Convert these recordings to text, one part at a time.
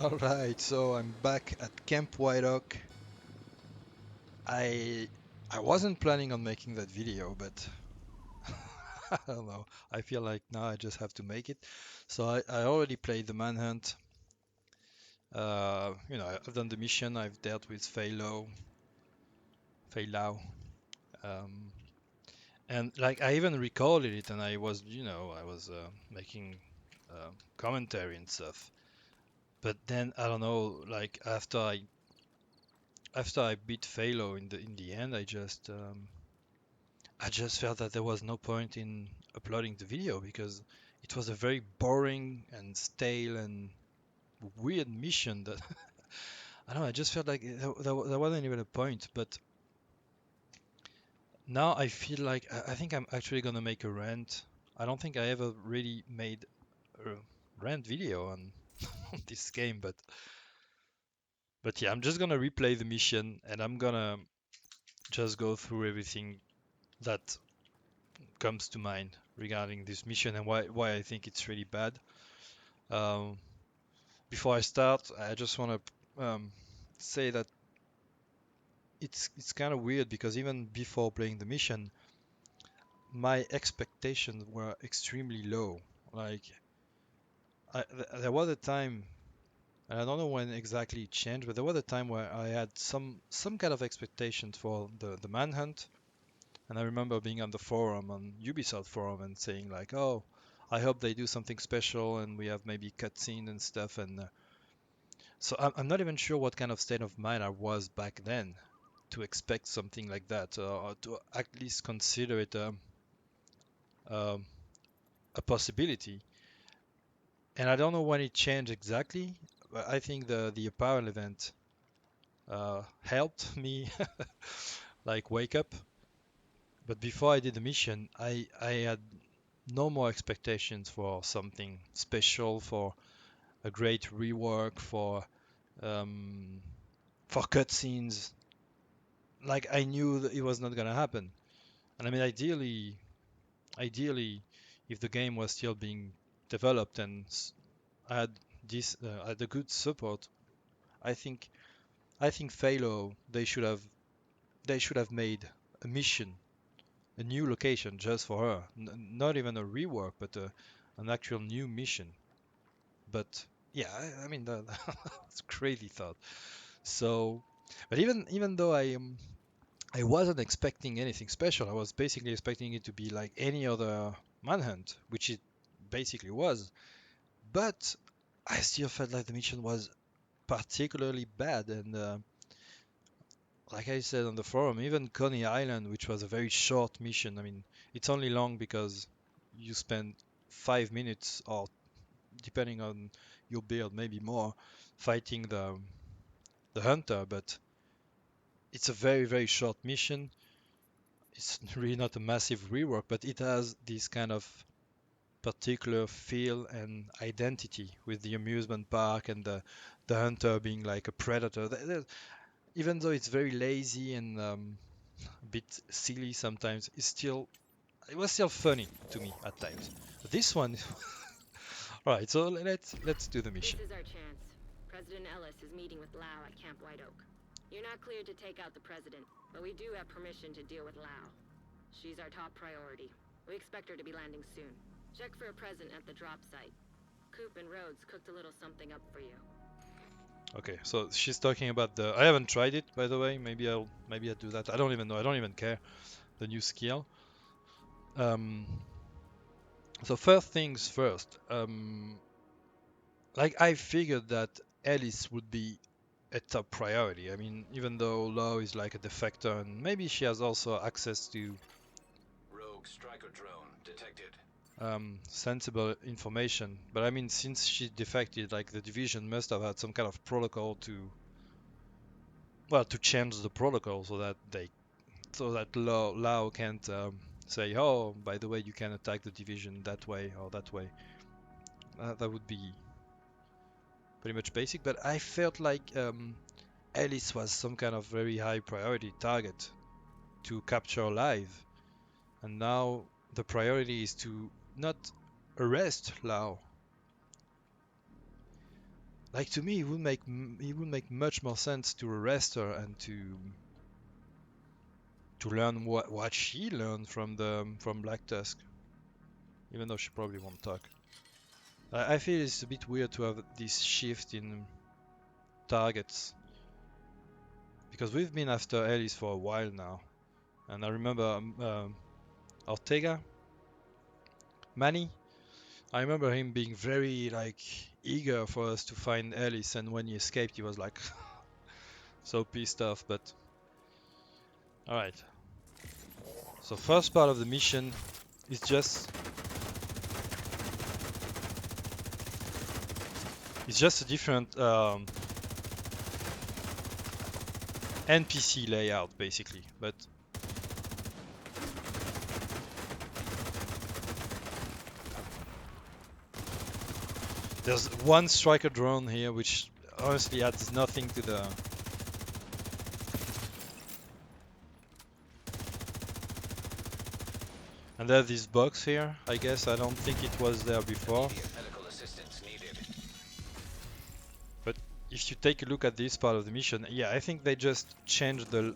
Alright, so I'm back at Camp White Oak. I I wasn't planning on making that video, but I don't know. I feel like now I just have to make it. So I already played the Manhunt. I've done the mission. I've dealt with Faye Lau. Um, and like I even recorded it, and I was making commentary and stuff. But then I don't know, like after I beat Phalo in the end, I just felt that there was no point in uploading the video because it was a very boring and stale and weird mission that I don't know. I just felt like there wasn't even a point. But now I feel like I think I'm actually gonna make a rant. I don't think I ever really made a rant video on this game, but yeah, I'm just gonna replay the mission and I'm gonna just go through everything that comes to mind regarding this mission and why I think it's really bad. Um, Before I start, I just want to say that it's kind of weird because even before playing the mission, my expectations were extremely low. Like there was a time, and I don't know when exactly it changed, but there was a time where I had some kind of expectations for the Manhunt, and I remember being on the forum on Ubisoft forum and saying like, oh, I hope they do something special and we have maybe cutscene and stuff. And so I'm not even sure what kind of state of mind I was back then to expect something like that, or to at least consider it um, a possibility. And I don't know when it changed exactly, but I think the apparel event helped me like wake up. But before I did the mission, I had no more expectations for something special, for a great rework, um, for cutscenes. Like I knew that it was not gonna happen. And I mean, ideally, if the game was still being developed and had had a good support, I think I think Phalo they should have made a mission, a new location just for her, not even a rework, but an actual new mission. But yeah, I mean that's crazy thought. So, but even though I wasn't expecting anything special. I was basically expecting it to be like any other Manhunt, which it basically was. But I still felt like the mission was particularly bad. And like I said on the forum, even Coney Island, which was a very short mission, I mean, it's only long because you spend 5 minutes, or depending on your build, maybe more, fighting the hunter. But it's a very, very short mission. It's really not a massive rework, but it has this kind of particular feel and identity with the amusement park and the hunter being like a predator. Even though it's very lazy and a bit silly sometimes, it was still funny to me at times. But this one, all right. So let's do the This mission. is our chance. President Ellis is meeting with Lau at Camp White Oak. You're not cleared to take out the president, but we do have permission to deal with Lau. She's our top priority. We expect her to be landing soon. Check for a present at the drop site. Coop and Rhodes cooked a little something up for you. Okay, so she's talking about the. I haven't tried it, by the way. Maybe I'll do that. I don't even know. I don't even care. The new skill. Um, so first things first. Like I figured that Alice would be a top priority. I mean, even though Law is like a defector and maybe she has also access to Rogue striker drone detected. sensible information. But I mean, since she defected, like the division must have had some kind of protocol to change the protocol so that Lao can't say, oh, by the way, you can attack the division that way or that way. That would be pretty much basic. But I felt like Alice was some kind of very high priority target to capture alive. And now the priority is to not arrest Lao, Like to me, it would make much more sense to arrest her and to learn what she learned from Black Tusk, even though she probably won't talk. I feel it's a bit weird to have this shift in targets because we've been after Ellis for a while now, and I remember Ortega, Manny. I remember him being very like eager for us to find Ellis, and when he escaped, he was like so pissed off. But all right. So first part of the mission is just it's just a different NPC layout basically. But there's one striker drone here, which honestly adds nothing to the. And there's this box here. I guess I don't think it was there before. Immediate medical assistance needed. But if you take a look at this part of the mission, yeah, I think they just changed the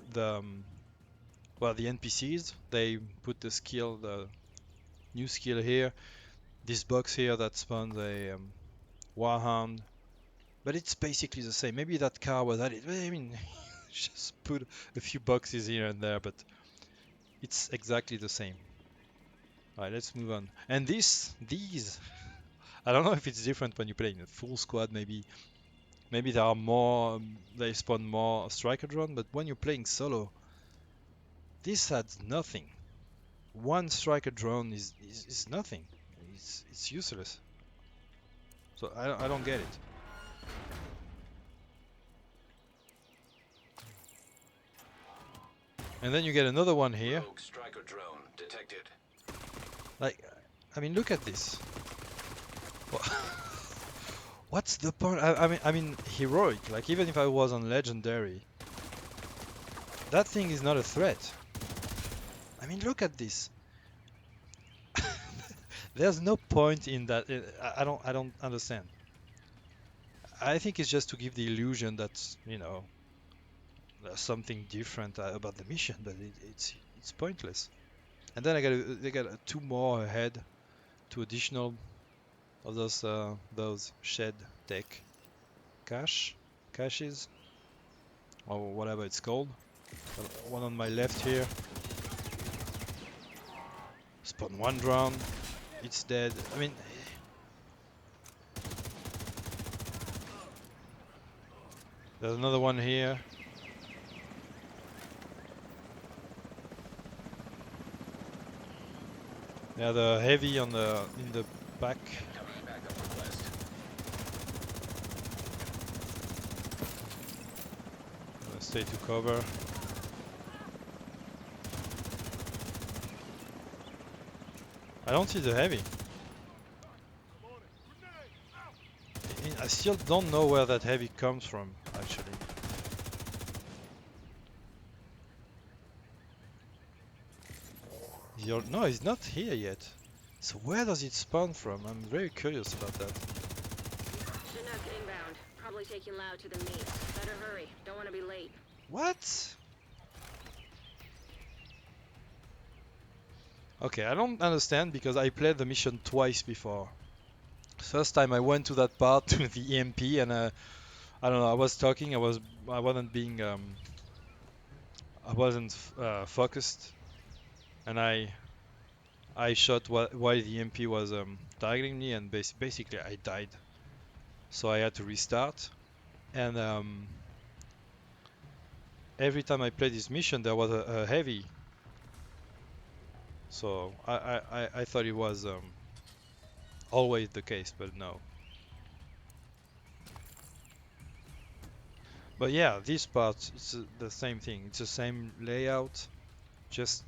NPCs. They put the new skill here. This box here that spawns a Warhound. But it's basically the same. Maybe that car was added. I mean, just put a few boxes here and there, but it's exactly the same. Alright, let's move on. And these, I don't know if it's different when you play in a full squad. Maybe there are more. They spawn more striker drone, but when you're playing solo, this adds nothing. One striker drone is nothing. It's useless. So I don't get it. And then you get another one here. Rogue striker drone detected. Like, I mean, look at this. What's the point? I mean, heroic. Like, even if I was on legendary, that thing is not a threat. I mean, look at this. There's no point in that. I don't understand. I think it's just to give the illusion that, there's something different about the mission, but it's pointless. And then they got two more ahead, two additional of those shed tech caches or whatever it's called. One on my left here. Spawn one drone. It's dead. I mean, there's another one here. Yeah, the heavy in the back. Incoming backup request. Stay to cover. I don't see the heavy. I still don't know where that heavy comes from, actually. No, he's not here yet. So where does it spawn from? I'm very curious about that. Chinook inbound. Probably taking Lau to the meet. Better hurry. Don't want to be late. What? Okay, I don't understand because I played the mission twice before. First time I went to that part to the EMP and I don't know, I was talking, I wasn't being I wasn't focused, and I shot while the MP was targeting me, and basically I died. So I had to restart, and every time I played this mission, there was a heavy. So I thought it was always the case, but no. But yeah, this part, it's the same thing. It's the same layout, just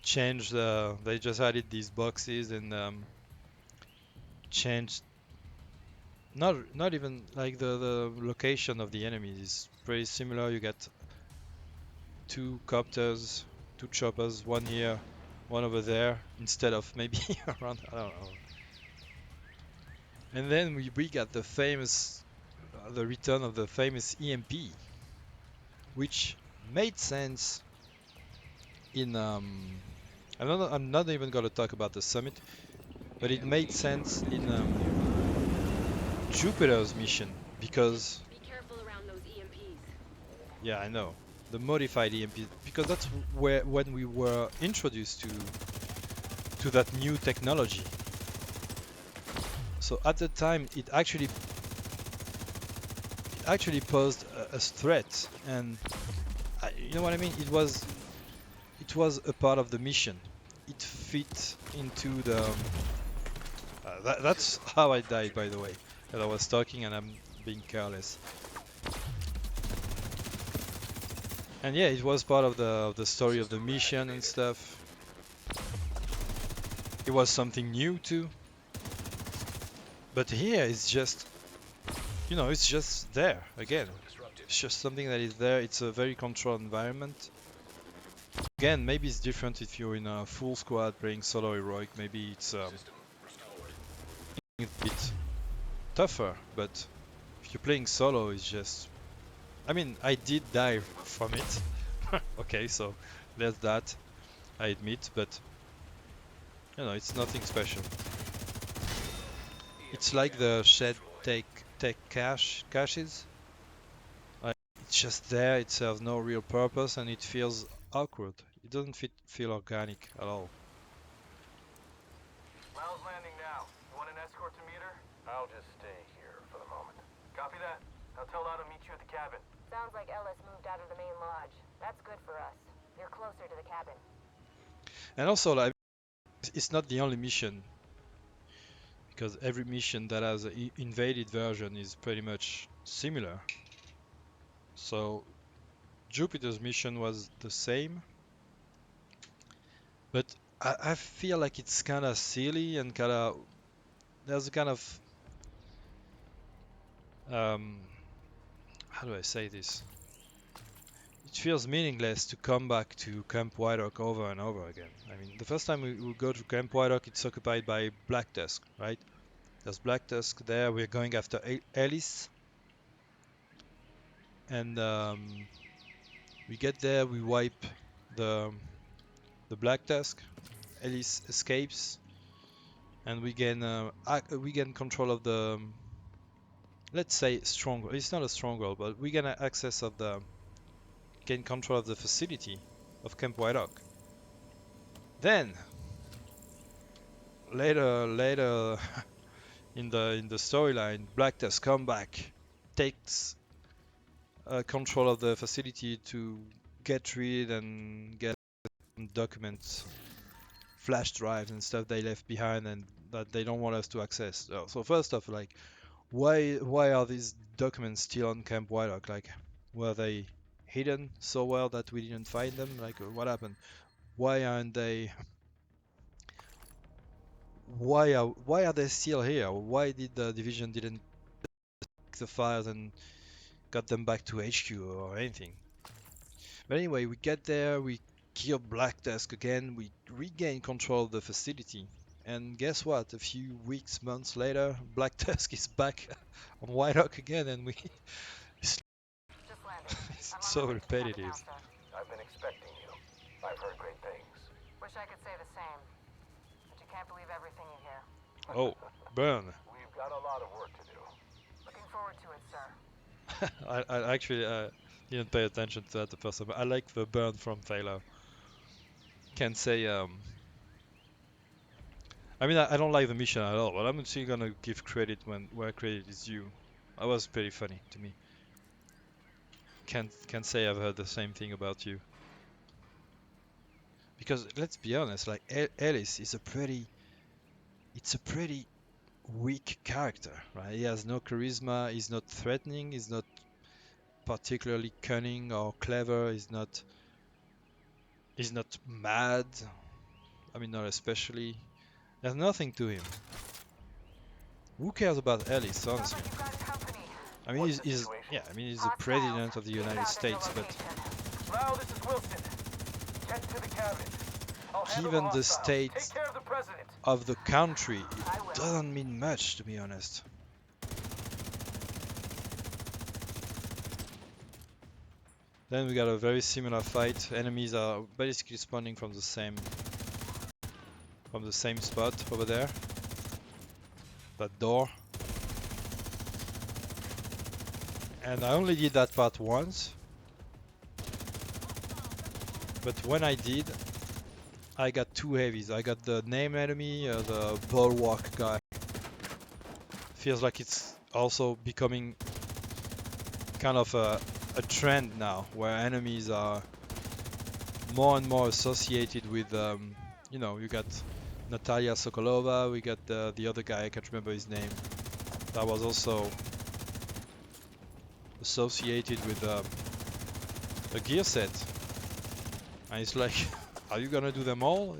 changed. They just added these boxes and changed. Not even like the location of the enemies is pretty similar. You get two copters, two choppers, one here, one over there, instead of maybe around. I don't know. And then we got the famous, the return of the famous EMP, which made sense in I'm not even gonna talk about the summit, but it made sense in Jupiter's mission because Be careful around those EMPs. yeah, I know the modified EMP because that's where when we were introduced to that new technology. So at the time, it actually posed a threat, and you know what I mean. It was a part of the mission. It fit into the. That's how I died, by the way. That I was talking and I'm being careless. And yeah, it was part of the story of the mission and stuff. It was something new too. But here it's just, it's just there again. Disrupted. It's just something that is there. It's a very controlled environment. Again, maybe it's different if you're in a full squad playing solo heroic. Maybe it's System restored. a bit tougher. But if you're playing solo, it's just. I mean, I did die from it. Okay, so there's that. I admit, but it's nothing special. It's like the shed take caches. It's just there. It serves no real purpose, and it feels awkward. It doesn't feel organic at all. Lau's landing now. You want an escort to meet her? I'll just stay here for the moment. Copy that. I'll tell Lau to meet you at the cabin. Sounds like Ellis moved out of the main lodge. That's good for us. You're closer to the cabin. And also, like, it's not the only mission, because every mission that has an invaded version is pretty much similar. So Jupiter's mission was the same, but I feel like it's kind of silly and there's a kind of how do I say this? It feels meaningless to come back to Camp White Oak over and over again. I mean, the first time we go to Camp White Oak, it's occupied by Black Tusk, right? There's Black Tusk there. We're going after Alice, and we get there. We wipe the Black Tusk. Alice escapes, and we gain control of the. Let's say stronghold. It's not a stronghold, but we gain access of gain control of the facility of Camp White Oak. Then later in the storyline, Black Tusk come back, takes control of the facility to get rid and get documents, flash drives and stuff they left behind and that they don't want us to access. So first off, like, why are these documents still on Camp White Oak? Like, were they hidden so well that we didn't find them? Like, what happened? Why aren't they? Why are they still here? Why did the division didn't take the files and got them back to HQ or anything? But anyway, we get there, we kill Black Tusk again, we regain control of the facility. And guess what? A few weeks, months later, Black Tusk is back on White Oak again, and it's, Just landed. it's I'm on so my way to the cabin repetitive. now, sir. I've been expecting you. I've heard great things. Wish I could say the same. But you can't believe everything you hear. Oh, burn. We've got a lot of work to do. Looking forward to it, sir. I actually didn't pay attention to that the first time. I like the burn from Faye Lau. Can't say I mean, I don't like the mission at all, but I'm still gonna give credit where credit is due. That was pretty funny to me. Can't say I've heard the same thing about you. Because let's be honest, like Ellis is it's a pretty weak character, right? He has no charisma. He's not threatening. He's not particularly cunning or clever. He's not mad. I mean, not especially. There's nothing to him. Who cares about Ellis, honestly? You've got company. I mean, he's the president of the United States, but Lau, this is Wilson. Get to the cabin. I'll handle given the hostiles. state Take care of the president. of the country, I it will. doesn't mean much, to be honest. Then we got a very similar fight. Enemies are basically spawning from the same spot over there. That door. And I only did that part once. But when I did, I got two heavies. I got the name enemy, the bulwark guy. Feels like it's also becoming kind of a trend now, where enemies are more and more associated with, you know, you got Natalia Sokolova, we got the other guy, I can't remember his name, that was also associated with a gear set. And it's like, are you gonna do them all?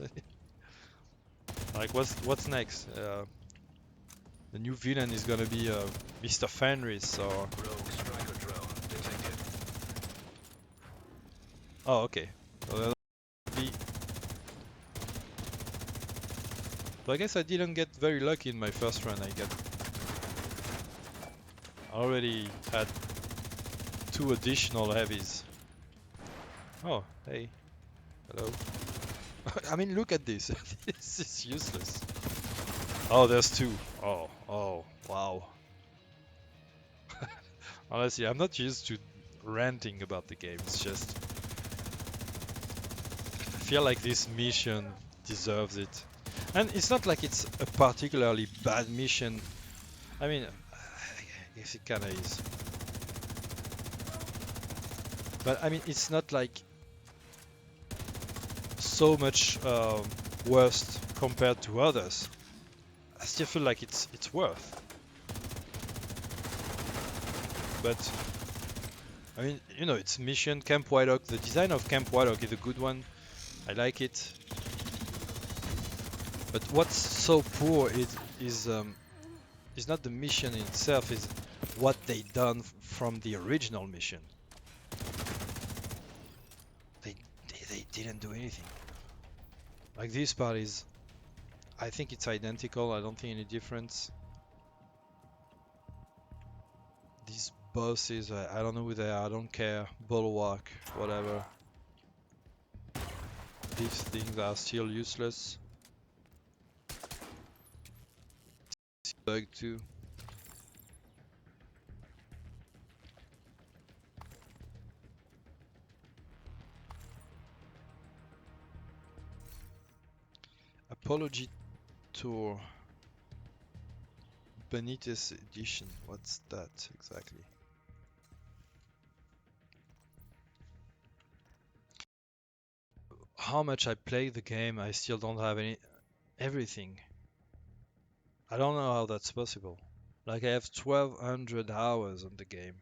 Like, what's next? The new villain is gonna be Mr. Fenris or... Rogue striker drone detected. Oh, okay. So that'll be... So I guess I didn't get very lucky in my first run. I already had 2 additional heavies. Oh, hey. Hello. I mean, look at this. This is useless. Oh, there's 2. Oh, wow. Honestly, I'm not used to ranting about the game. It's just... I feel like this mission deserves it. And it's not like it's a particularly bad mission. I mean, I guess it kinda is. But I mean, it's not like so much worse compared to others. I still feel like it's worth. But I mean, you know, it's mission Camp White Oak. The design of Camp White Oak is a good one. I like it. But what's so poor is not the mission in itself, is what they done from the original mission. They didn't do anything. Like this part is, I think it's identical. I don't think any difference. These bosses, I don't know who they are. I don't care. Bulwark, whatever. These things are still useless. Bug too. Apology Tour. Benitez Edition. What's that exactly? How much I play the game, I still don't have everything. I don't know how that's possible. Like, I have 1200 hours on the game.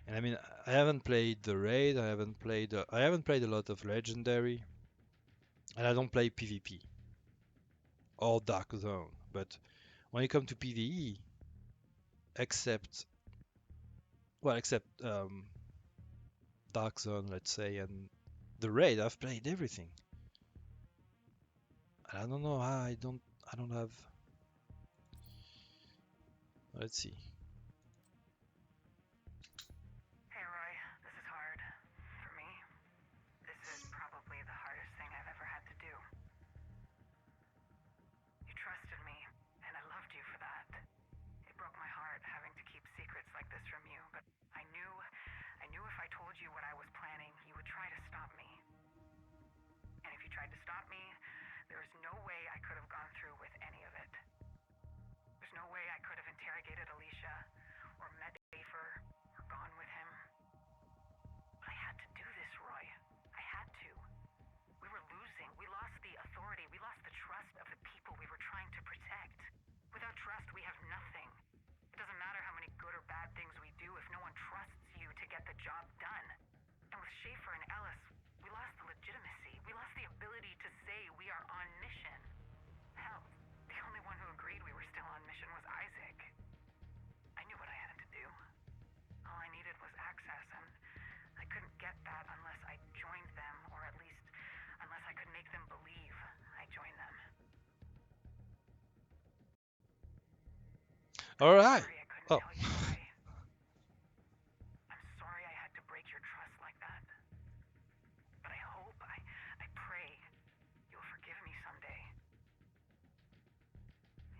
And I mean, I haven't played the raid, I haven't played a lot of legendary, and I don't play PvP or Dark Zone. But when you come to PvE, except Dark Zone, let's say, and the raid, I've played everything. And I don't know how I don't have. Let's see. Hey Roy, this is hard. For me, this is probably the hardest thing I've ever had to do. You trusted me, and I loved you for that. It broke my heart having to keep secrets like this from you, but I knew if I told you what I was planning, you would try to stop me. And if you tried to stop me, there is no way I could have gone through with any of it. There's no way I could have interrogated Alicia, or met Schaefer, or gone with him. But I had to do this, Roy. I had to. We were losing. We lost the authority. We lost the trust of the people we were trying to protect. Without trust, we have nothing. It doesn't matter how many good or bad things we do if no one trusts you to get the job done. And with Schaefer and Ellis, we lost the legitimacy. We lost the ability to say we are on mission. Hell, the only one who agreed we were still on mission was Isaac. I knew what I had to do. All I needed was access, and I couldn't get that unless I joined them, or at least unless I could All right. Sorry I couldn't Oh. tell you why. I'm sorry I had to break your trust like that. But I hope, I pray you'll forgive me someday.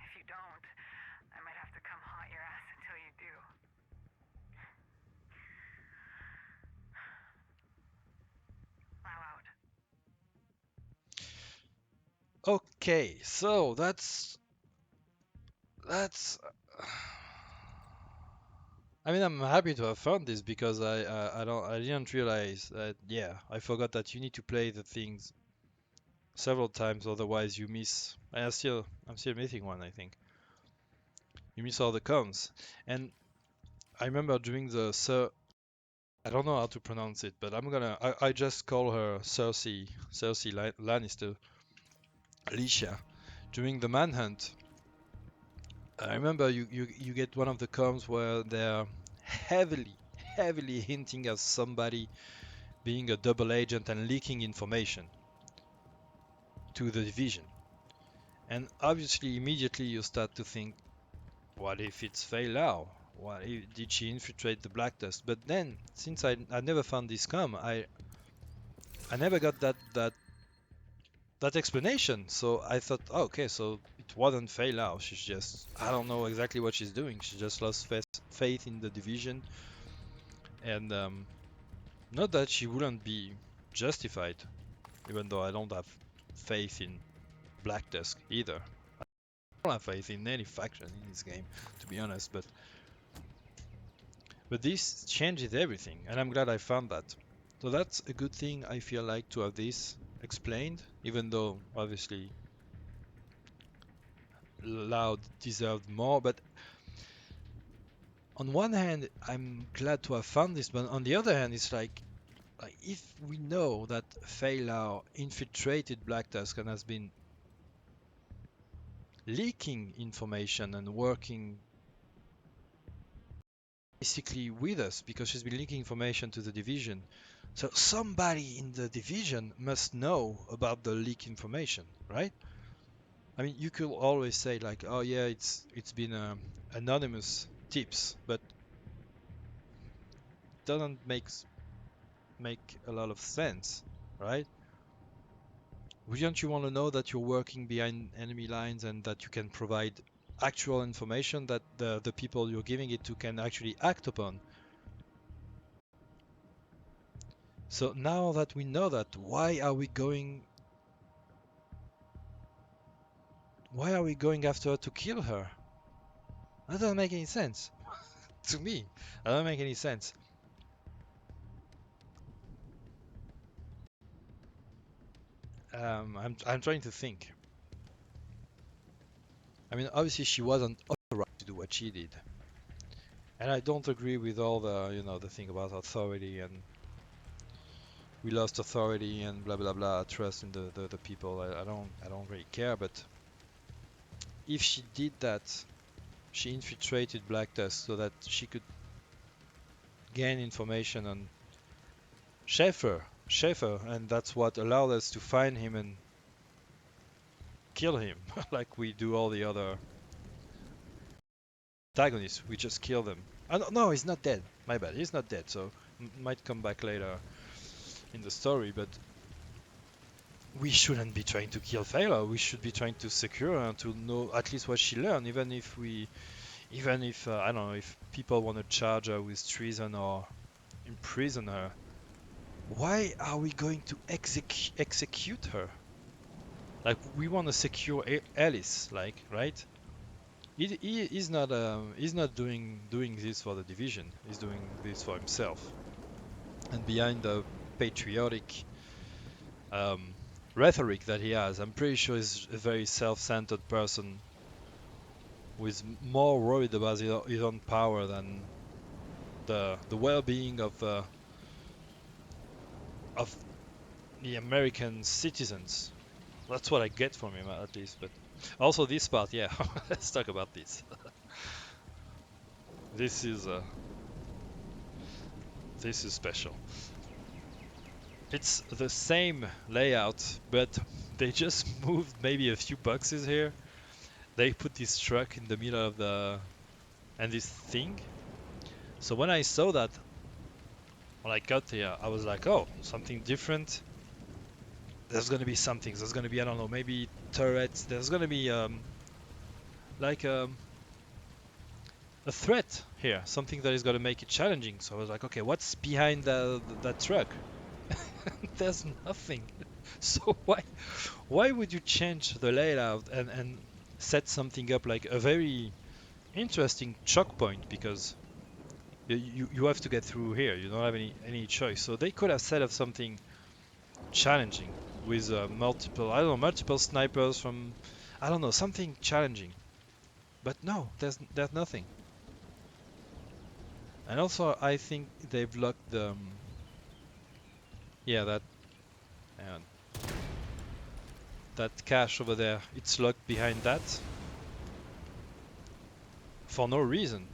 If you don't, I might have to come haunt your ass until you do. Lau out. Okay, so that's. I mean, I'm happy to have found this because I didn't realize that. Yeah, I forgot that you need to play the things several times, otherwise you miss. I'm still missing one. I think you miss all the comms. And I remember during the I don't know how to pronounce it, but I just call her Cersei Lannister, Alicia. During the Manhunt, I remember you get one of the comms where they're heavily hinting at somebody being a double agent and leaking information to the division. And obviously, immediately you start to think, what if it's Faye Lau? What if, did she infiltrate the Black Dust? But then, since I never found this com, I never got that explanation. So I thought, oh, okay, so it wasn't Faye Lau. She's just, I don't know exactly what she's doing. She just lost faith in the division, and not that she wouldn't be justified, even though I don't have faith in Black Tusk either. I don't have faith in any faction in this game, to be honest. But this changes everything, and I'm glad I found that. So that's a good thing. I feel like to have this explained, even though obviously Loud deserved more. But on one hand, I'm glad to have found this, but on the other hand, it's like if we know that Faye Lau infiltrated Black Tusk and has been leaking information and working basically with us because she's been leaking information to the division. So somebody in the division must know about the leak information, right? I mean, you could always say like, oh yeah, it's been anonymous tips, but doesn't make a lot of sense, right? Wouldn't you want to know that you're working behind enemy lines and that you can provide actual information that the people you're giving it to can actually act upon? So now that we know that, why are we going after her to kill her? That doesn't make any sense to me. That doesn't make any sense. I'm trying to think. I mean, obviously she wasn't authorized to do what she did, and I don't agree with all the the thing about authority and we lost authority and blah blah blah. Trust in the people. I don't really care. But if she did that, she infiltrated Black Tusk so that she could gain information on Schaefer, and that's what allowed us to find him and kill him, like we do all the other antagonists. We just kill them. No, he's not dead. My bad. He's not dead, so might come back later in the story. But we shouldn't be trying to kill Faye Lau. We should be trying to secure her and to know at least what she learned, even if I don't know if people want to charge her with treason or imprison her. Why are we going to execute her? Like we want to secure Alice, like right? He's not doing this for the division. He's doing this for himself. And behind the patriotic um, rhetoric that he has, I'm pretty sure he's a very self-centered person who is more worried about his own power than the well-being of the American citizens. That's what I get from him, at least. But also this part, yeah. Let's talk about this. This is uh, this is special. It's the same layout, but they just moved maybe a few boxes here. They put this truck in the middle of the and this thing. So when I saw that, when I got here, I was like, oh, something different. There's gonna be something. There's gonna be, I don't know, maybe turrets. There's gonna be like a threat here, something that is gonna make it challenging. So I was like, okay, what's behind that truck? There's nothing. So why would you change the layout and set something up like a very interesting choke point, because you have to get through here. You don't have any choice. So they could have set up something challenging with multiple, I don't know, multiple snipers from, I don't know, something challenging. But no, there's nothing. And also I think they've locked the yeah, that hang on, that cache over there. It's locked behind that for no reason.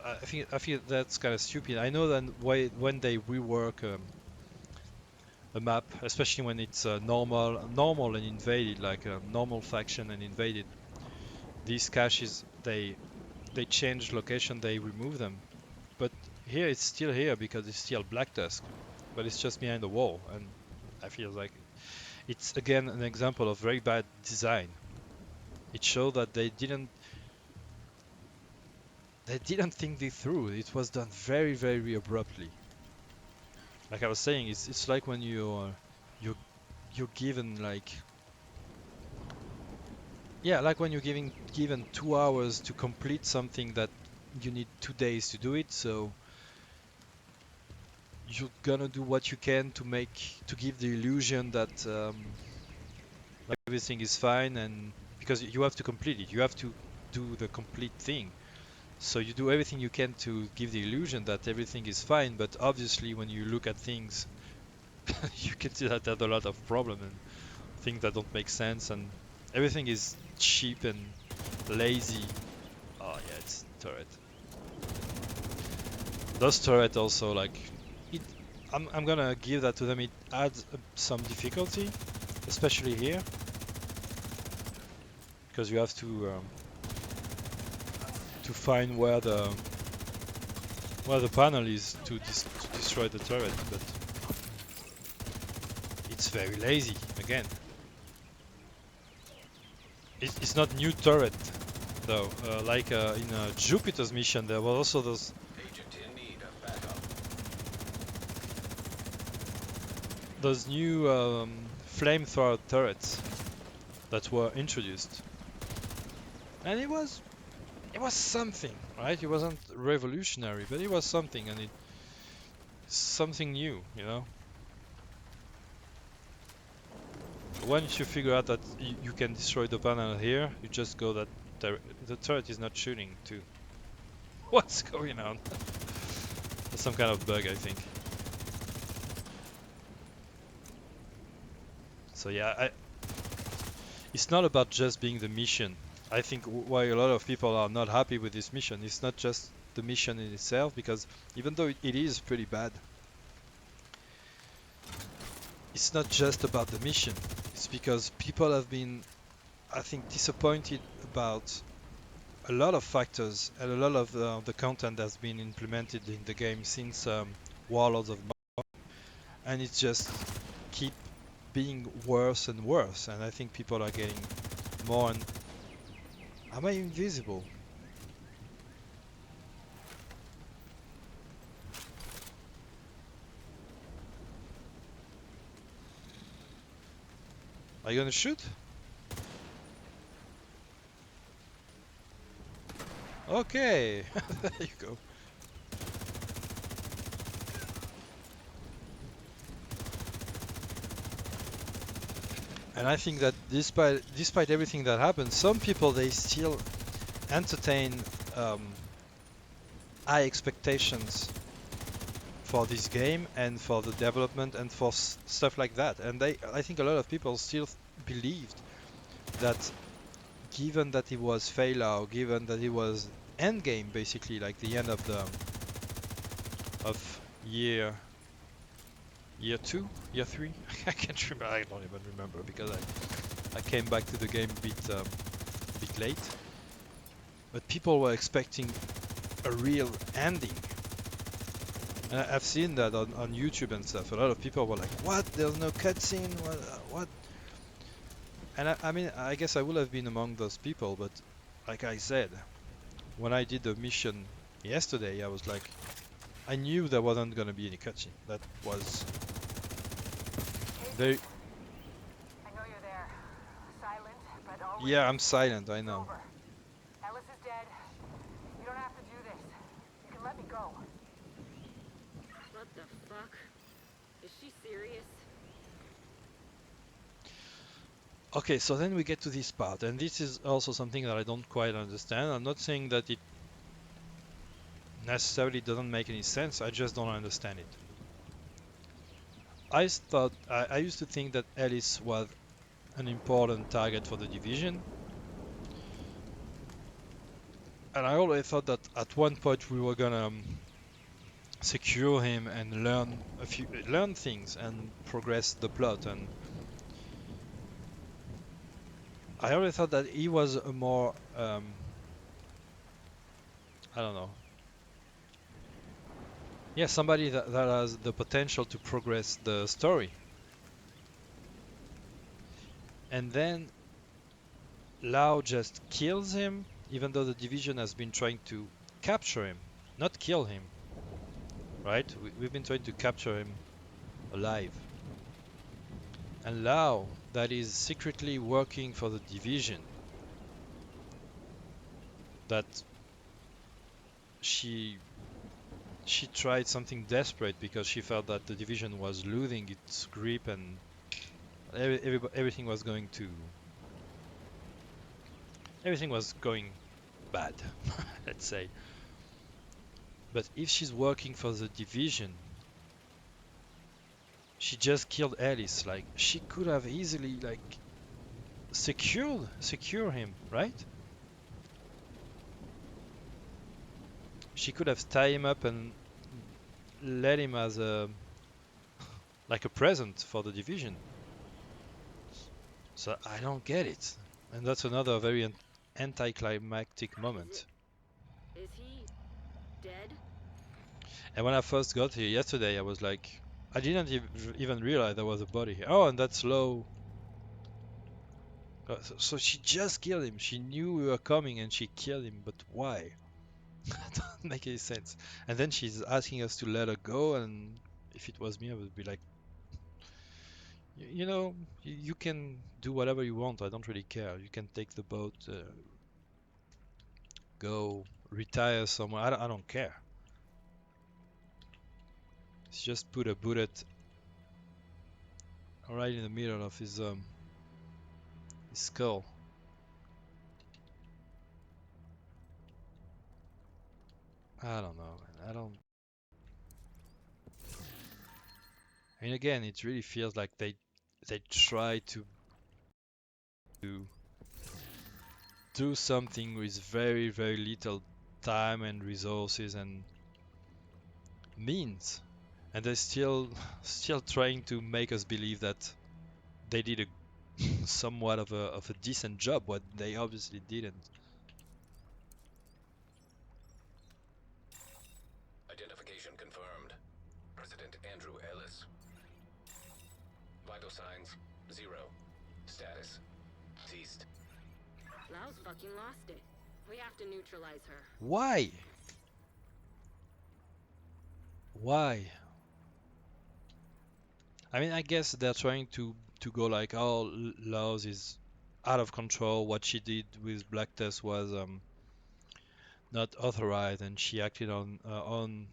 I feel that's kind of stupid. I know that when they rework a map, especially when it's normal and invaded, like a normal faction and invaded, these caches they change location, they remove them. But here it's still here because it's still Black Tusk, but it's just behind the wall, and I feel like it's again an example of very bad design. It showed that they didn't think this through. It was done very, very abruptly. Like I was saying, it's like when you're you're given like, yeah, like when you're given 2 hours to complete something that you need 2 days to do it. So you're gonna do what you can to give the illusion that like everything is fine, and because you have to complete it, you have to do the complete thing. So you do everything you can to give the illusion that everything is fine, but obviously when you look at things, you can see that there's a lot of problem and things that don't make sense, and everything is cheap and lazy. Oh yeah, it's turret. Those turret also, like, it. I'm gonna give that to them. It adds some difficulty, especially here, because you have to find where the panel is to destroy the turret. But it's very lazy again. It's not new turret though. Like in Jupiter's mission, there were also Agent in need of backup. those new flamethrower turrets that were introduced, and it was something, right? It wasn't revolutionary, but it was something, and it's something new, you know. Once you figure out that you can destroy the panel here, you just go that the turret is not shooting too. What's going on? There's some kind of bug, I think. So yeah, it's not about just being the mission. I think why a lot of people are not happy with this mission, it's not just the mission in itself, because even though it is pretty bad, it's not just about the mission. It's because people have been, I think, disappointed about a lot of factors and a lot of the content that's been implemented in the game since Warlords of Mine, and it's just keep being worse and worse. And I think people are getting more and... Am I invisible? Are you gonna shoot? Okay, there you go. And I think that despite everything that happens, some people, they still entertain um, high expectations for this game and for the development and for stuff like that. And I think a lot of people still believed that, given that it was Faye Lau, given that it was endgame, basically like the end of the of year 2, year 3. I can't remember. I don't even remember because I came back to the game a bit late. but people were expecting a real ending. And I've seen that on YouTube and stuff. A lot of people were like, "What? There's no cutscene? What?" And I mean, I guess I would have been among those people, but like I said, when I did the mission yesterday, I was like, I knew there wasn't gonna be any cutscene. That was very. I know you're there. Silent, but always Yeah, I'm silent. I it's know. over. Ellis is dead. You don't have to do this. You can let me go. What the fuck? Is she serious? Okay, so then we get to this part, and this is also something that I don't quite understand. I'm not saying that it necessarily doesn't make any sense. I just don't understand it. I used to think that Alice was an important target for the division, and I always thought that at one point we were gonna secure him and learn things and progress the plot. And I always thought that he was a more I don't know. Yeah, somebody that has the potential to progress the story. And then Lau just kills him, even though the division has been trying to capture him, not kill him, right? We've been trying to capture him alive. And Lau, that is secretly working for the division, that she tried something desperate because she felt that the division was losing its grip and everything was going bad, let's say. But if she's working for the division, she just killed Alice. Like she could have easily like secure him, right? She could have tied him up and let him as a like a present for the division. So I don't get it. And that's another very anticlimactic moment. Is he dead? And when I first got here yesterday, I was like, I didn't even realize there was a body here. Oh, and that's low. So she just killed him. She knew we were coming and she killed him. But why? That doesn't make any sense. And then she's asking us to let her go. And if it was me, I would be like, you know, you can do whatever you want. I don't really care. You can take the boat, go retire somewhere. I don't care. She just put a bullet right in the middle of his skull. I don't know, man. I mean, again, it really feels like they try to do something with very little time and resources and means, and they're still trying to make us believe that they did a somewhat of a decent job, what they obviously didn't. Identification confirmed. President Andrew Ellis. Vital signs, 0. Status, deceased. Lau's fucking lost it. We have to neutralize her. Why? Why? I mean, I guess they're trying to go like, oh, Laos is out of control. What she did with Black Test was not authorized, and she acted on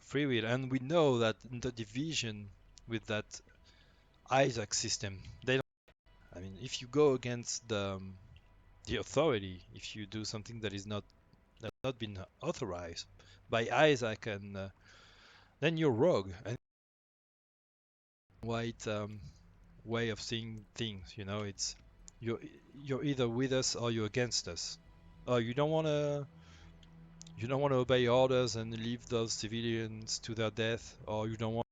free will. And we know that in the division with that Isaac system, they don't. I mean, if you go against the authority, if you do something that's not been authorized by Isaac, and then you're rogue and white way of seeing things. You know, it's you're you're either with us or you're against us. Oh, you don't want to obey orders and leave those civilians to their death, or you don't want.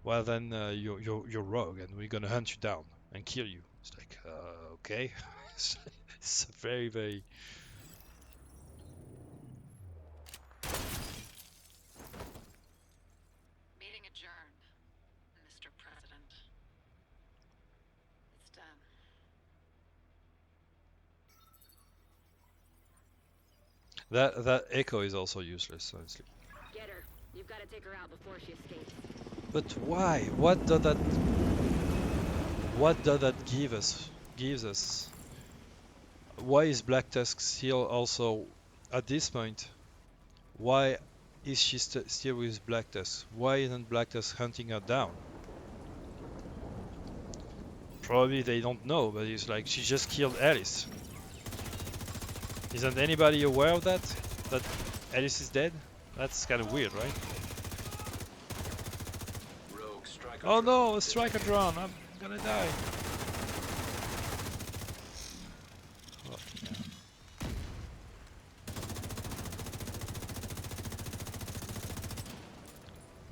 Well, then you're rogue, and we're gonna hunt you down and kill you. It's like okay, it's very That echo is also useless, honestly. Get her. You've got to take her out before she escapes. But why? What does that gives us? Why is Black Tusk still also at this point? Why is she still with Black Tusk? Why isn't Black Tusk hunting her down? Probably they don't know, but it's like she just killed Alice. Isn't anybody aware of that? That Alice is dead? That's kind of weird, right? Rogue striker Oh drone no, a striker detected. drone! I'm gonna die. Oh, yeah.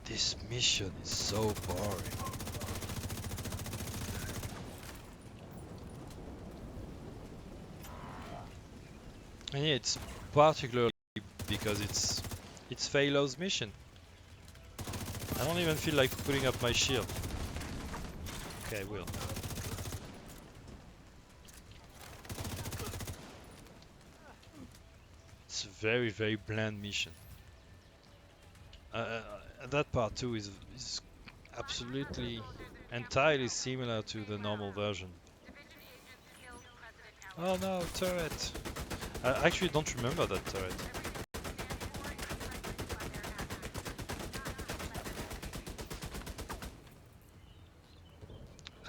This mission is so boring. And yeah, it's particularly because it's Faye Lau's mission. I don't even feel like putting up my shield. Okay, I will. It's a very, very bland mission. That part too is absolutely entirely similar to the normal version. Oh no, turret! I actually don't remember that turret.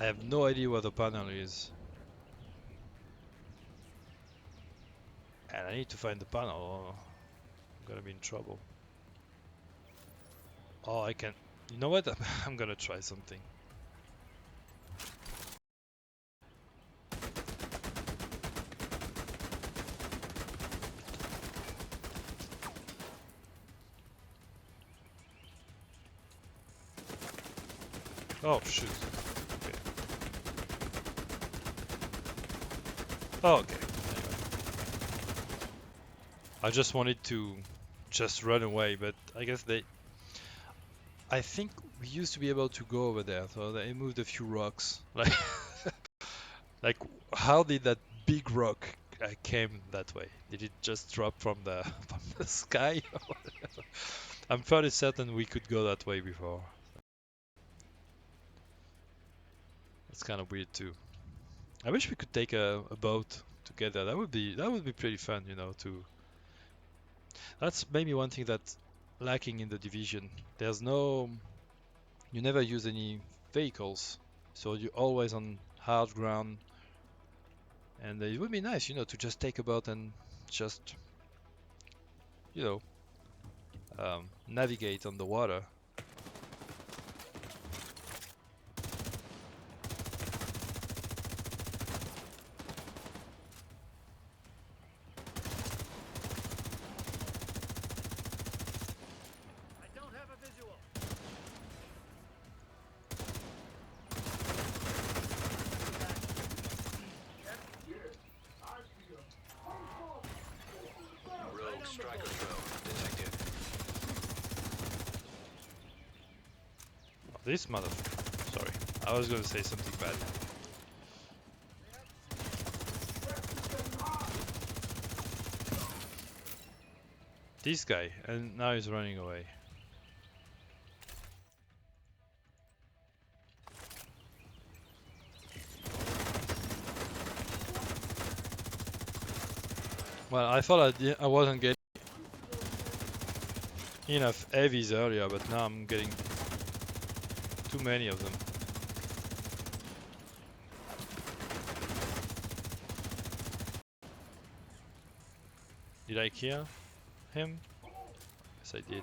I have no idea what the panel is. And I need to find the panel or I'm gonna be in trouble. Oh, I can. You know what? I'm gonna try something. Oh, shoot. Okay. Oh, okay. Anyway. I just wanted to just run away, but I guess they. I think we used to be able to go over there, so they moved a few rocks. Like, how did that big rock came that way? Did it just drop from the from the sky? I'm fairly certain we could go that way before. It's kind of weird too. I wish we could take a boat together. That would be pretty fun, to that's maybe one thing that's lacking in the division. You never use any vehicles, so you're always on hard ground, and it would be nice, to just take a boat and just, you know, navigate on the water. Rogue striker drone detected. Oh, this mother. Sorry, I was gonna say something bad. This guy, and now he's running away. Well, I thought I wasn't getting enough heavies earlier, but now I'm getting too many of them. Did I kill him? Yes, I did.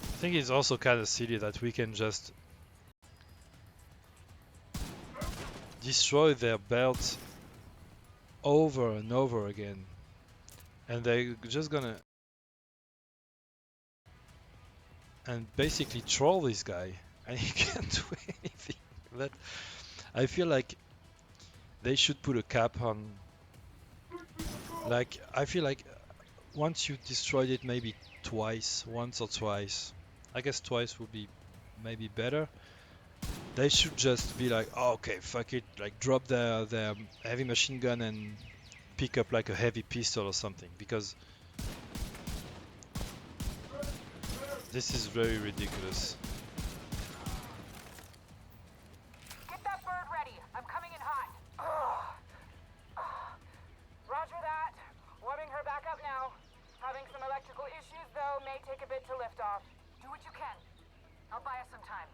I think it's also kind of silly that we can just destroy their belts over and over again, and they're just gonna and basically troll this guy, and he can't do anything. That I feel like they should put a cap on. Like I feel like once you destroyed it, maybe twice, once or twice. I guess twice would be maybe better. They should just be like, oh, okay, fuck it, like drop their heavy machine gun and pick up like a heavy pistol or something, because this is very ridiculous. Get that bird ready. I'm coming in hot. Roger that. Warming her back up now. Having some electrical issues, though, may take a bit to lift off. Do what you can. I'll buy us some time.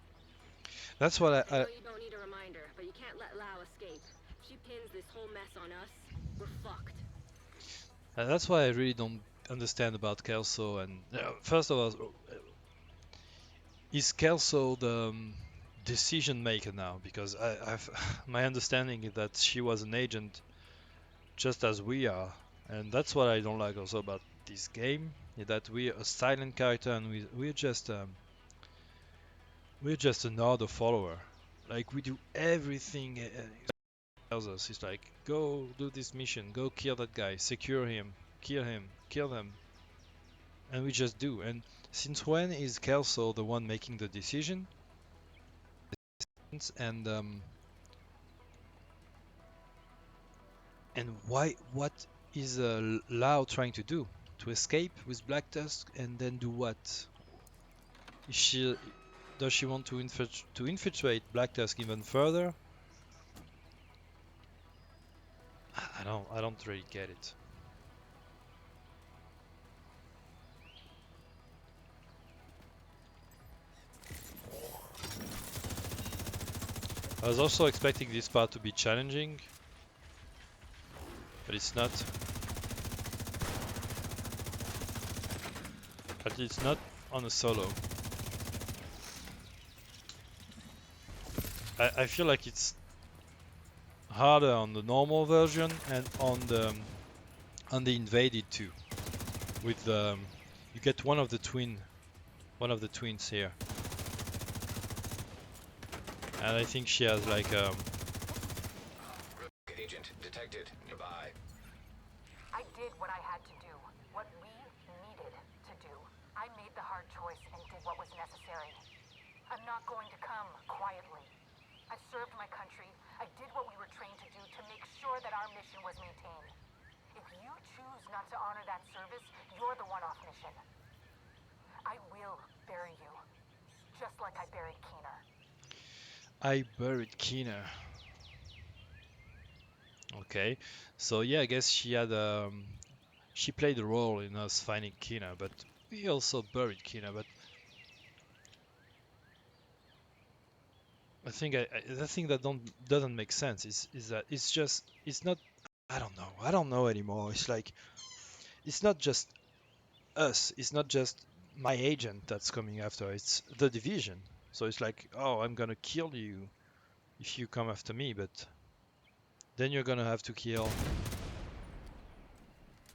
That's what I know you don't need a reminder, but you can't let Lau escape. If she pins this whole mess on us, we're fucked. that's why I really don't understand about Kelso. And first of all, is Kelso the decision maker now? Because I've my understanding is that she was an agent just as we are, and that's what I don't like also about this game, is that we're a silent character and we're just another follower. Like we do everything it tells us. It's like, go do this mission, go kill that guy, secure him, kill them, and we just do. And since when is Kelso the one making the decision? And why? What is Lau trying to do? To escape with Black Tusk and then do what? Is she does she want to infiltrate Black Tusk even further? I don't really get it. I was also expecting this part to be challenging, but it's not. But it's not on a solo. I feel like it's harder on the normal version and on the invaded too. With you get one of the twins here, and I think she has like Rogue agent detected nearby. I did what I had to do. What we needed to do. I made the hard choice and did what was necessary. I'm not going to come quietly. I served my country. I did what we were trained to do to make sure that our mission was maintained. If you choose not to honor that service, you're the one off mission. I will bury you, just like I buried Keener. I buried Keener. Okay, so yeah, I guess she played a role in us finding Keener, but we also buried Keener. But I think the thing that doesn't make sense is that it's not. I don't know anymore. It's like it's not just us. It's not just my agent that's coming after. It's the division. So it's like, oh, I'm gonna kill you if you come after me, but then you're gonna have to kill.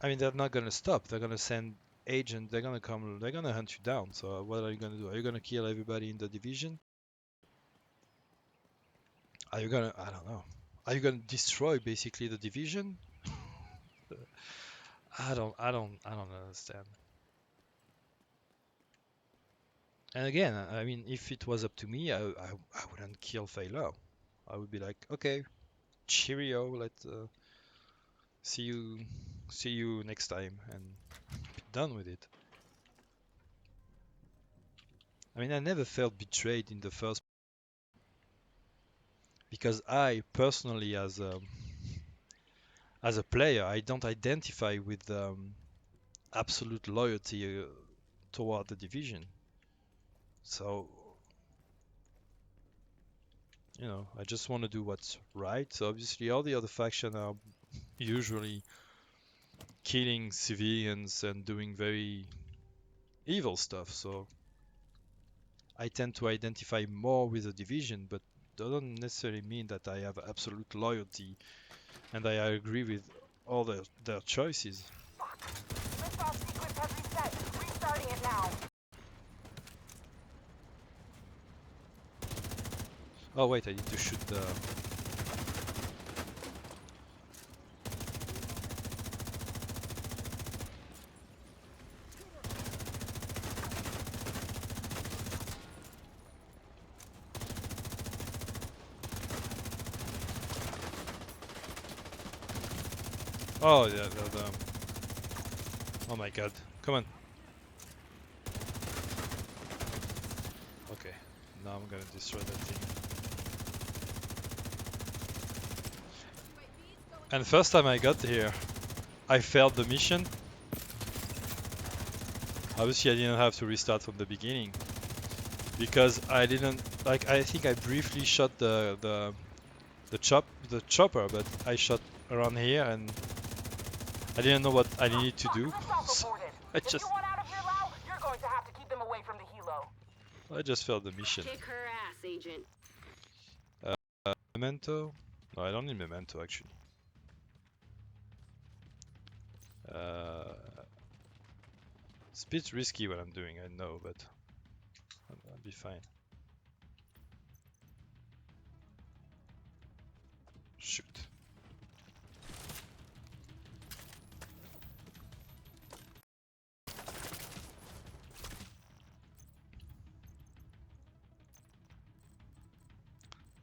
I mean, they're not gonna stop. They're gonna send agent. They're gonna come. They're gonna hunt you down. So what are you gonna do? Are you gonna kill everybody in the division? Are you gonna? I don't know. Are you gonna destroy basically the division? I don't understand. And again, I mean, if it was up to me, I wouldn't kill Faye Lau. I would be like, okay, cheerio. Let's see you next time, and be done with it. I mean, I never felt betrayed in the first, because I personally, as a player, I don't identify with absolute loyalty toward the division. So, you know, I just want to do what's right. So obviously, all the other factions are usually killing civilians and doing very evil stuff. So I tend to identify more with the division, but doesn't necessarily mean that I have absolute loyalty and I agree with all their choices. Liftoff sequence has reset. Restarting it now. Oh wait, I need to shoot the... Oh yeah, oh my god, come on. Okay, now I'm gonna destroy that thing. And first time I got here, I failed the mission. Obviously I didn't have to restart from the beginning. Because I didn't, like, I think I briefly shot the chopper, but I shot around here and I didn't know what I needed to do. So I If you just want out of here, Lau, you're going to have to keep them away from the helo. I just failed the mission. Kick her ass, Agent. Memento? No, I don't need memento actually. It's a bit risky what I'm doing, I know, but I'll be fine. Shoot.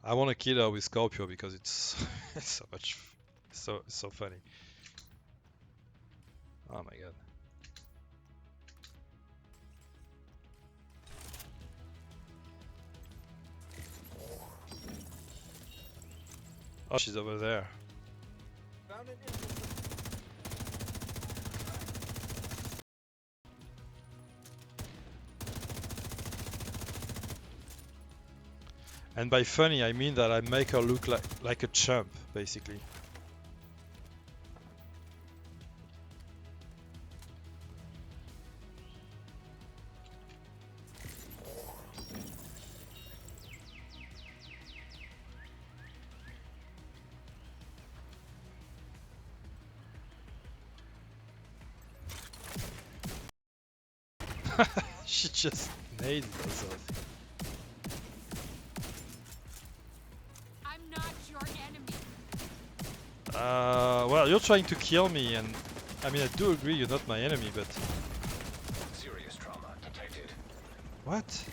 I want to kill her with Scorpio because it's it's so much so funny. Oh my god. Oh, she's over there. And by funny, I mean that I make her look like a chump, basically. She just nailed herself. I'm not your enemy. Well, you're trying to kill me, and I mean, I do agree you're not my enemy, but Serious trauma detected. what?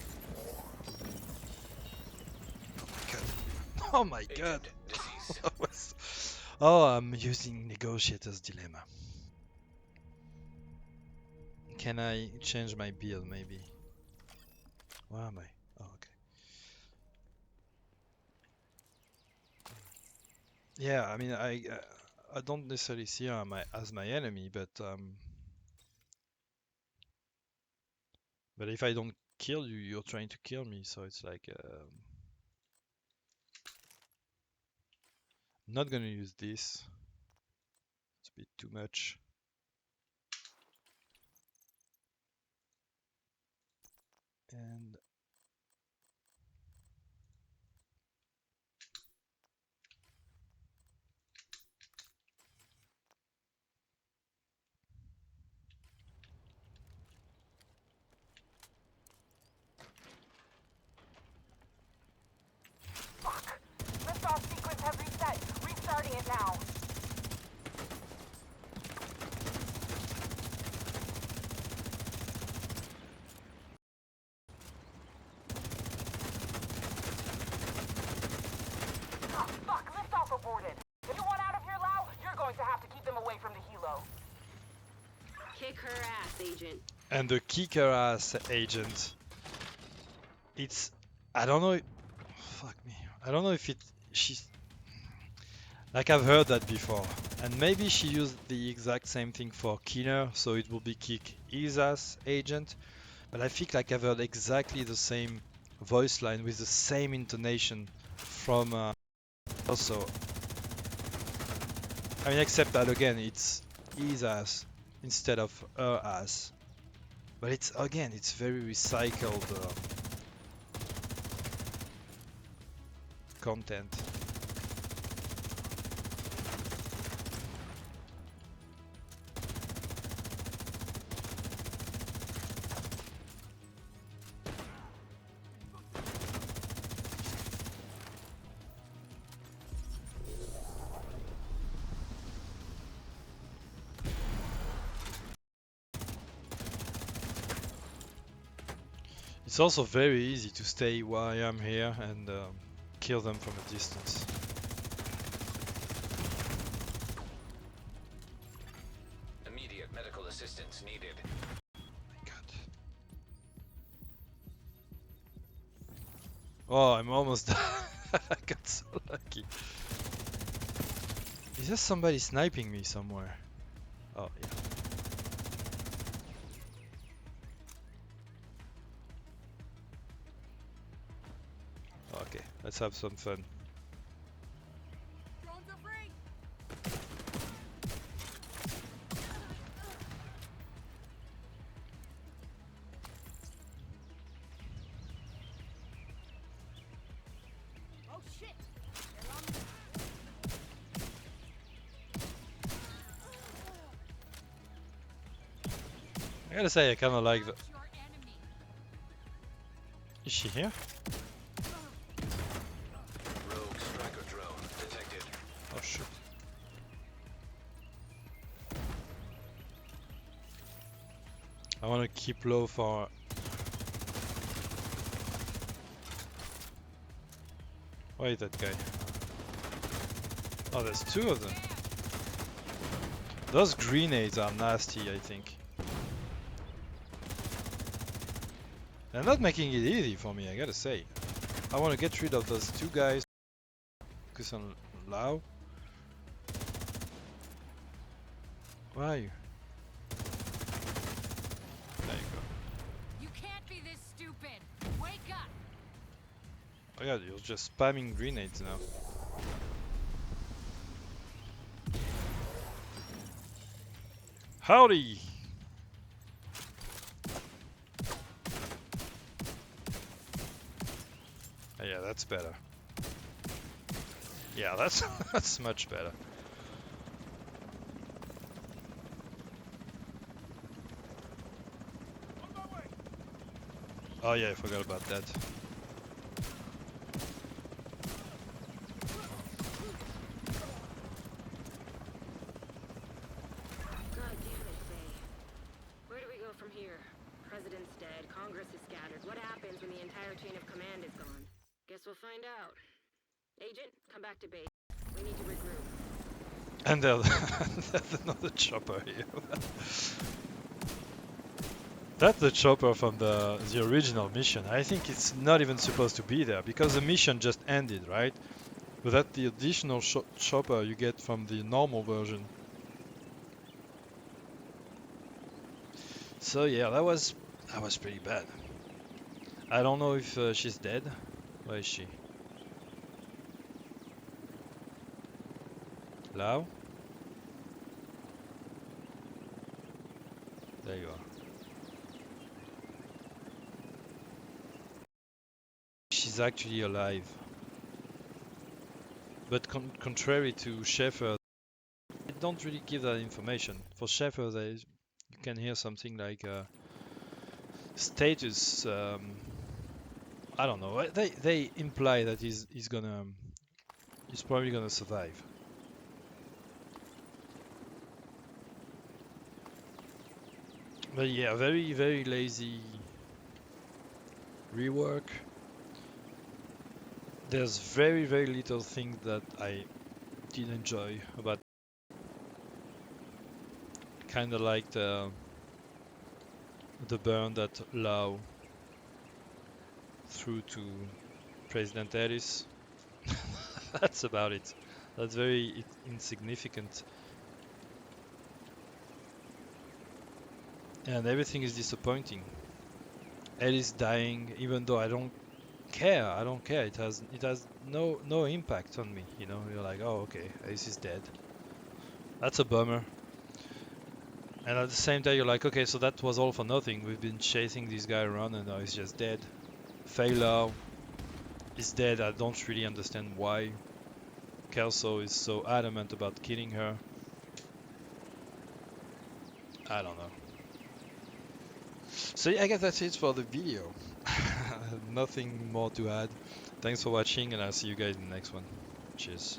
Oh my god! Oh my god! Oh, I'm using negotiator's dilemma. Can I change my build, maybe? Where am I? Oh, okay. Yeah, I mean, I don't necessarily see her as my enemy, but if I don't kill you, you're trying to kill me, so it's like not gonna use this. It's a bit too much. And Fuck! Liftoff sequence has reset. Restarting it now. Oh, fuck! Liftoff aborted. If you want out of here, Lau, you're going to have to keep them away from the helo. Kick her ass, Agent. and the kicker ass agent. It's I don't know. Fuck me. I don't know if she's like I've heard that before, and maybe she used the exact same thing for Keener, so it will be kick his ass agent. But I think like I've heard exactly the same voice line with the same intonation from also. I mean, except that again, it's his ass instead of her ass. But it's again, it's very recycled content. It's also very easy to stay where I am here and kill them from a distance. Assistance needed. God. Oh, I'm almost done. I got so lucky. Is there somebody sniping me somewhere? Oh, yeah. Okay, let's have some fun. Drones are free. Oh shit! They're on me. I gotta say, I kinda like the... Not your enemy. Is she here? Rogue striker drone detected. Oh, shoot. I wanna keep low for... Where is that guy? Oh, there's two of them. Those grenades are nasty, I think. They're not making it easy for me, I gotta say. I want to get rid of those two guys. Focus on Lau. Where are you? There you go. You can't be this stupid. Wake up. Oh yeah, you're just spamming grenades now. Howdy! Oh, yeah, that's better. Yeah, that's that's much better. Oh yeah, I forgot about that. God damn it, Faye. Where do we go from here? President's dead, Congress is scattered. What happens when the entire chain of command is gone? Guess we'll find out. Agent, come back to base. We need to regroup. And there's another chopper here. That's the chopper from the original mission. I think it's not even supposed to be there because the mission just ended, right? But that's the additional chopper you get from the normal version. So yeah, that was pretty bad. I don't know if she's dead. Where is she? Lau? There you are. She's actually alive. But contrary to Schaefer, they don't really give that information. For Schaefer, you can hear something like status. I don't know. They imply that he's probably gonna survive. But yeah, very very lazy rework. There's very very little things that I did enjoy about. Kind of like the burn that Lau threw to President Ellis. That's about it. That's very insignificant. And everything is disappointing. Ellis dying, even though I don't care. I don't care. It has no impact on me. You know, you're like, oh okay, Ellis is dead. That's a bummer. And at the same time, you're like, okay, so that was all for nothing. We've been chasing this guy around, and now he's just dead. Faye Lau is dead. I don't really understand why Kelso is so adamant about killing her. I don't know. So yeah, I guess that's it for the video. Nothing more to add. Thanks for watching, and I'll see you guys in the next one. Cheers.